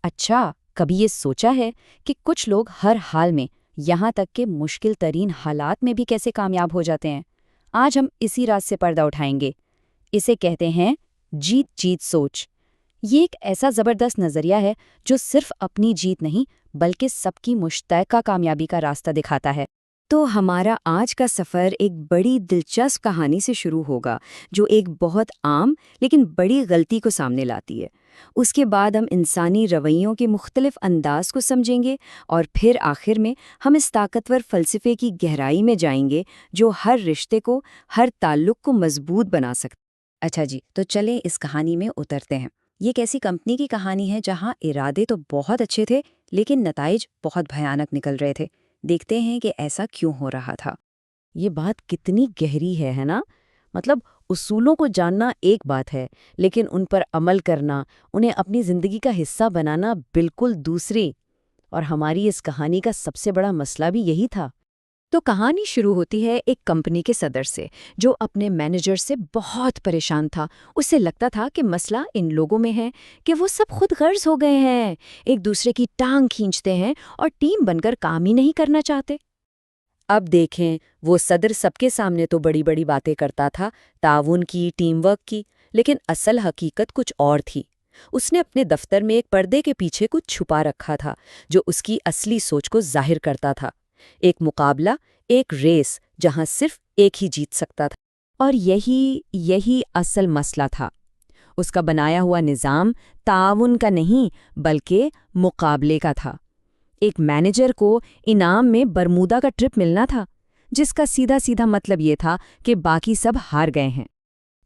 اچھا، کبھی یہ سوچا ہے کہ کچھ لوگ ہر حال میں، یہاں تک کہ مشکل ترین حالات میں بھی کیسے کامیاب ہو جاتے ہیں؟ آج ہم اسی راز سے پردہ اٹھائیں گے۔ اسے کہتے ہیں جیت جیت سوچ۔ یہ ایک ایسا زبردست نظریہ ہے جو صرف اپنی جیت نہیں بلکہ سب کی مشترکہ کامیابی کا راستہ دکھاتا ہے۔ تو ہمارا آج کا سفر ایک بڑی دلچسپ کہانی سے شروع ہوگا جو ایک بہت عام لیکن بڑی غلطی کو سامنے لاتی ہے۔ اس کے بعد ہم انسانی رویوں کے مختلف انداز کو سمجھیں گے اور پھر آخر میں ہم اس طاقتور فلسفے کی گہرائی میں جائیں گے جو ہر رشتے کو، ہر تعلق کو مضبوط بنا سکتا ہے۔ اچھا جی، تو چلیں اس کہانی میں اترتے ہیں۔ یہ ایک ایسی کمپنی کی کہانی ہے جہاں ارادے تو بہت اچھے تھے لیکن نتائج بہت بھیانک نکل رہے تھے۔ دیکھتے ہیں کہ ایسا کیوں ہو رہا تھا۔ یہ بات کتنی گہری ہے نا؟ مطلب اصولوں کو جاننا ایک بات ہے، لیکن ان پر عمل کرنا، انہیں اپنی زندگی کا حصہ بنانا بالکل دوسری۔ اور ہماری اس کہانی کا سب سے بڑا مسئلہ بھی یہی تھا۔ تو کہانی شروع ہوتی ہے ایک کمپنی کے صدر سے جو اپنے مینیجر سے بہت پریشان تھا۔ اسے لگتا تھا کہ مسئلہ ان لوگوں میں ہے کہ وہ سب خود غرض ہو گئے ہیں، ایک دوسرے کی ٹانگ کھینچتے ہیں اور ٹیم بن کر کام ہی نہیں کرنا چاہتے۔ اب دیکھیں، وہ صدر سب کے سامنے تو بڑی بڑی باتیں کرتا تھا، تعاون کی، ٹیم ورک کی، لیکن اصل حقیقت کچھ اور تھی۔ اس نے اپنے دفتر میں ایک پردے کے پیچھے کچھ چھپا رکھا تھا جو اس کی اصلی سوچ کو ظاہر کرتا تھا۔ ایک مقابلہ، ایک ریس جہاں صرف ایک ہی جیت سکتا تھا۔ اور یہی اصل مسئلہ تھا۔ اس کا بنایا ہوا نظام تعاون کا نہیں بلکہ مقابلے کا تھا۔ ایک مینیجر کو انعام میں برمودا کا ٹرپ ملنا تھا جس کا سیدھا سیدھا مطلب یہ تھا کہ باقی سب ہار گئے ہیں۔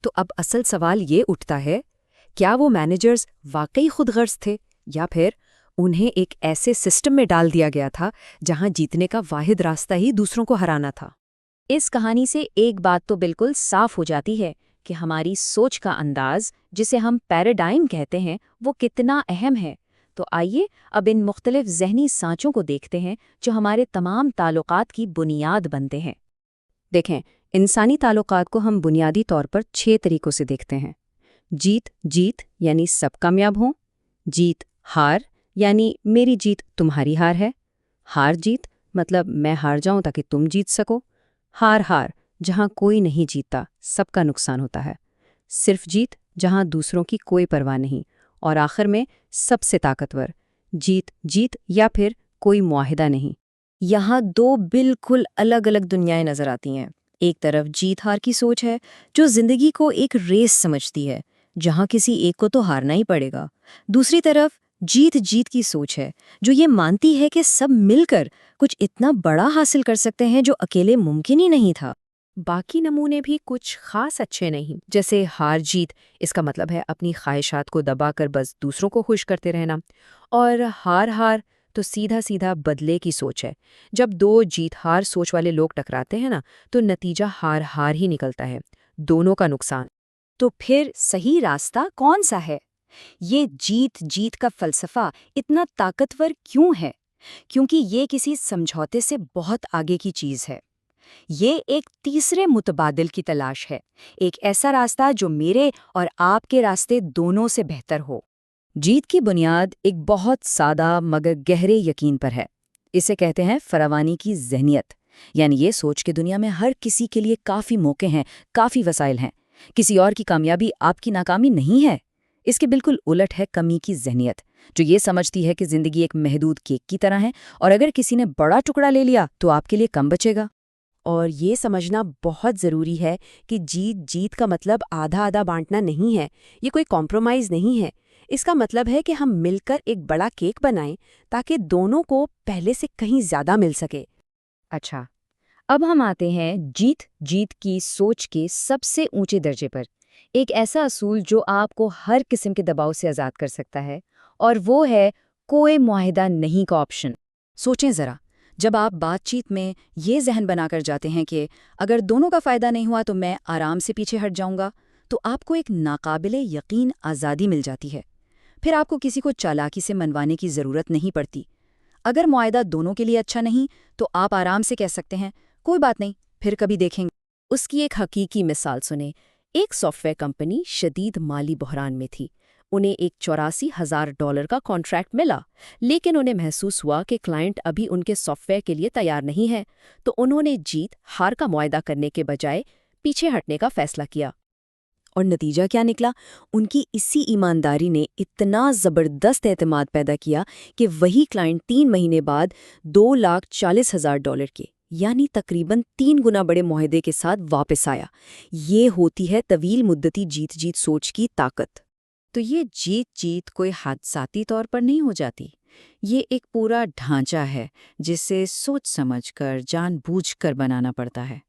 تو اب اصل سوال یہ اٹھتا ہے، کیا وہ مینیجرز واقعی خود غرض تھے یا پھر انہیں ایک ایسے سسٹم میں ڈال دیا گیا تھا جہاں جیتنے کا واحد راستہ ہی دوسروں کو ہرانا تھا؟ اس کہانی سے ایک بات تو بالکل صاف ہو جاتی ہے کہ ہماری سوچ کا انداز، جسے ہم پیراڈائم کہتے ہیں، وہ کتنا اہم ہے۔ تو آئیے اب ان مختلف ذہنی سانچوں کو دیکھتے ہیں جو ہمارے تمام تعلقات کی بنیاد بنتے ہیں۔ دیکھیں، انسانی تعلقات کو ہم بنیادی طور پر 6 طریقوں سے دیکھتے ہیں۔ جیت جیت یعنی سب کامیاب ہوں، جیت ہار یعنی میری جیت تمہاری ہار ہے، ہار جیت مطلب میں ہار جاؤں تاکہ تم جیت سکو، ہار ہار جہاں کوئی نہیں جیتتا، سب کا نقصان ہوتا ہے، صرف جیت جہاں دوسروں کی کوئی پرواہ نہیں، اور آخر میں سب سے طاقتور جیت جیت یا پھر کوئی معاہدہ نہیں۔ یہاں 2 بالکل الگ الگ دنیائیں نظر آتی ہیں۔ ایک طرف جیت ہار کی سوچ ہے جو زندگی کو ایک ریس سمجھتی ہے جہاں کسی ایک کو تو ہارنا ہی پڑے گا۔ دوسری طرف جیت جیت کی سوچ ہے جو یہ مانتی ہے کہ سب مل کر کچھ اتنا بڑا حاصل کر سکتے ہیں جو اکیلے ممکن ہی نہیں تھا۔ باقی نمونے بھی کچھ خاص اچھے نہیں، جیسے ہار جیت، اس کا مطلب ہے اپنی خواہشات کو دبا کر بس دوسروں کو خوش کرتے رہنا، اور ہار ہار تو سیدھا سیدھا بدلے کی سوچ ہے۔ جب 2 جیت ہار سوچ والے لوگ ٹکراتے ہیں نا تو نتیجہ ہار ہار ہی نکلتا ہے، دونوں کا نقصان۔ تو پھر صحیح راستہ کون سا ہے؟ یہ جیت جیت کا فلسفہ اتنا طاقتور کیوں ہے؟ کیونکہ یہ کسی سمجھوتے سے بہت آگے کی چیز ہے۔ یہ ایک تیسرے متبادل کی تلاش ہے، ایک ایسا راستہ جو میرے اور آپ کے راستے دونوں سے بہتر ہو۔ جیت کی بنیاد ایک بہت سادہ مگر گہرے یقین پر ہے۔ اسے کہتے ہیں فراوانی کی ذہنیت، یعنی یہ سوچ کہ دنیا میں ہر کسی کے لیے کافی موقع ہیں، کافی وسائل ہیں، کسی اور کی کامیابی آپ کی ناکامی نہیں ہے۔ اس کے بالکل الٹ ہے کمی کی ذہنیت، جو یہ سمجھتی ہے کہ زندگی ایک محدود کیک کی طرح ہے اور اگر کسی نے بڑا ٹکڑا لے لیا تو آپ کے لیے کم بچے گا۔ اور یہ سمجھنا بہت ضروری ہے کہ جیت جیت کا مطلب آدھا آدھا بانٹنا نہیں ہے، یہ کوئی کمپرومائز نہیں ہے۔ اس کا مطلب ہے کہ ہم مل کر ایک بڑا کیک بنائیں تاکہ دونوں کو پہلے سے کہیں زیادہ مل سکے۔ اچھا، اب ہم آتے ہیں جیت جیت کی سوچ کے سب سے اونچے درجے پر، ایک ایسا اصول جو آپ کو ہر قسم کے دباؤ سے آزاد کر سکتا ہے، اور وہ ہے کوئی معاہدہ نہیں کا آپشن۔ سوچیں ذرا، جب آپ بات چیت میں یہ ذہن بنا کر جاتے ہیں کہ اگر دونوں کا فائدہ نہیں ہوا تو میں آرام سے پیچھے ہٹ جاؤں گا، تو آپ کو ایک ناقابل یقین آزادی مل جاتی ہے۔ پھر آپ کو کسی کو چالاکی سے منوانے کی ضرورت نہیں پڑتی۔ اگر معاہدہ دونوں کے لیے اچھا نہیں تو آپ آرام سے کہہ سکتے ہیں کوئی بات نہیں، پھر کبھی دیکھیں گے۔ اس کی ایک حقیقی مثال سنیں۔ ایک سافٹ ویئر کمپنی شدید مالی بحران میں تھی، انہیں ایک $84,000 کا کانٹریکٹ ملا، لیکن انہیں محسوس ہوا کہ کلائنٹ ابھی ان کے سافٹ ویئر کے لیے تیار نہیں ہے، تو انہوں نے جیت ہار کا معاہدہ کرنے کے بجائے پیچھے ہٹنے کا فیصلہ کیا۔ اور نتیجہ کیا نکلا؟ ان کی اسی ایمانداری نے اتنا زبردست اعتماد پیدا کیا کہ وہی کلائنٹ 3 مہینے بعد $2,40,000 کے یعنی تقریباً 3 گنا بڑے معاہدے کے ساتھ واپس آیا۔ یہ ہوتی ہے طویل مدتی جیت جیت سوچ کی طاقت۔ تو یہ جیت جیت کوئی حادثاتی طور پر نہیں ہو جاتی، یہ ایک پورا ڈھانچہ ہے جسے سوچ سمجھ کر جان بوجھ کر بنانا پڑتا ہے۔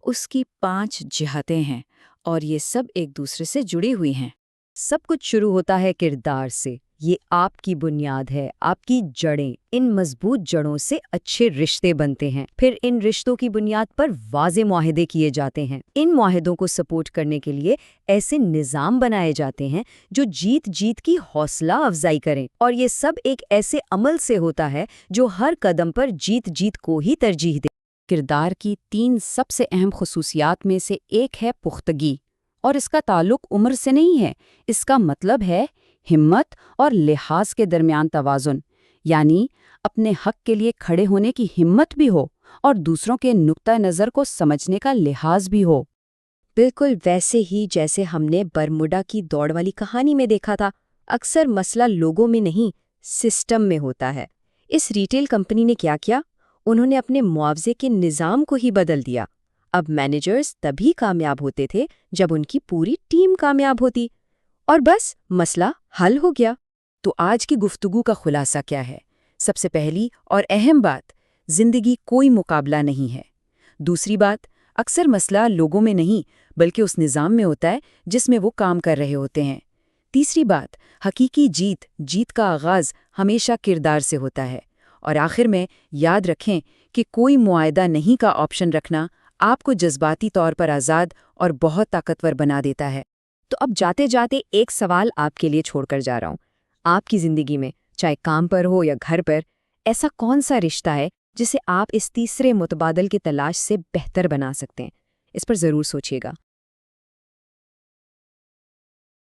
اس کی 5 جہتیں ہیں اور یہ سب ایک دوسرے سے جڑی ہوئی ہیں۔ سب کچھ شروع ہوتا ہے کردار سے، یہ آپ کی بنیاد ہے، آپ کی جڑیں۔ ان مضبوط جڑوں سے اچھے رشتے بنتے ہیں، پھر ان رشتوں کی بنیاد پر واضح معاہدے کیے جاتے ہیں۔ ان معاہدوں کو سپورٹ کرنے کے لیے ایسے نظام بنائے جاتے ہیں جو جیت جیت کی حوصلہ افزائی کریں، اور یہ سب ایک ایسے عمل سے ہوتا ہے جو ہر قدم پر جیت جیت کو ہی ترجیح دے۔ کردار کی 3 سب سے اہم خصوصیات میں سے ایک ہے پختگی، اور اس کا تعلق عمر سے نہیں ہے، اس کا مطلب ہے ہمت اور لحاظ کے درمیان توازن، یعنی اپنے حق کے لیے کھڑے ہونے کی ہمت بھی ہو اور دوسروں کے نقطہ نظر کو سمجھنے کا لحاظ بھی ہو۔ بالکل ویسے ہی جیسے ہم نے برموڈا کی دوڑ والی کہانی میں دیکھا تھا، اکثر مسئلہ لوگوں میں نہیں، سسٹم میں ہوتا ہے۔ اس ریٹیل کمپنی نے کیا کیا؟ انہوں نے اپنے معاوضے کے نظام کو ہی بدل دیا۔ اب مینیجرز تبھی کامیاب ہوتے تھے جب ان کی پوری ٹیم کامیاب ہوتی، اور بس مسئلہ حل ہو گیا۔ تو آج کی گفتگو کا خلاصہ کیا ہے؟ سب سے پہلی اور اہم بات، زندگی کوئی مقابلہ نہیں ہے۔ دوسری بات، اکثر مسئلہ لوگوں میں نہیں بلکہ اس نظام میں ہوتا ہے جس میں وہ کام کر رہے ہوتے ہیں۔ تیسری بات، حقیقی جیت کا آغاز ہمیشہ کردار سے ہوتا ہے۔ اور آخر میں یاد رکھیں کہ کوئی معاہدہ نہیں کا آپشن رکھنا آپ کو جذباتی طور پر آزاد اور بہت طاقتور بنا دیتا ہے۔ تو اب جاتے جاتے ایک سوال آپ کے لیے چھوڑ کر جا رہا ہوں۔ آپ کی زندگی میں، چاہے کام پر ہو یا گھر پر، ایسا کون سا رشتہ ہے جسے آپ اس تیسرے متبادل کی تلاش سے بہتر بنا سکتے ہیں؟ اس پر ضرور سوچیے گا۔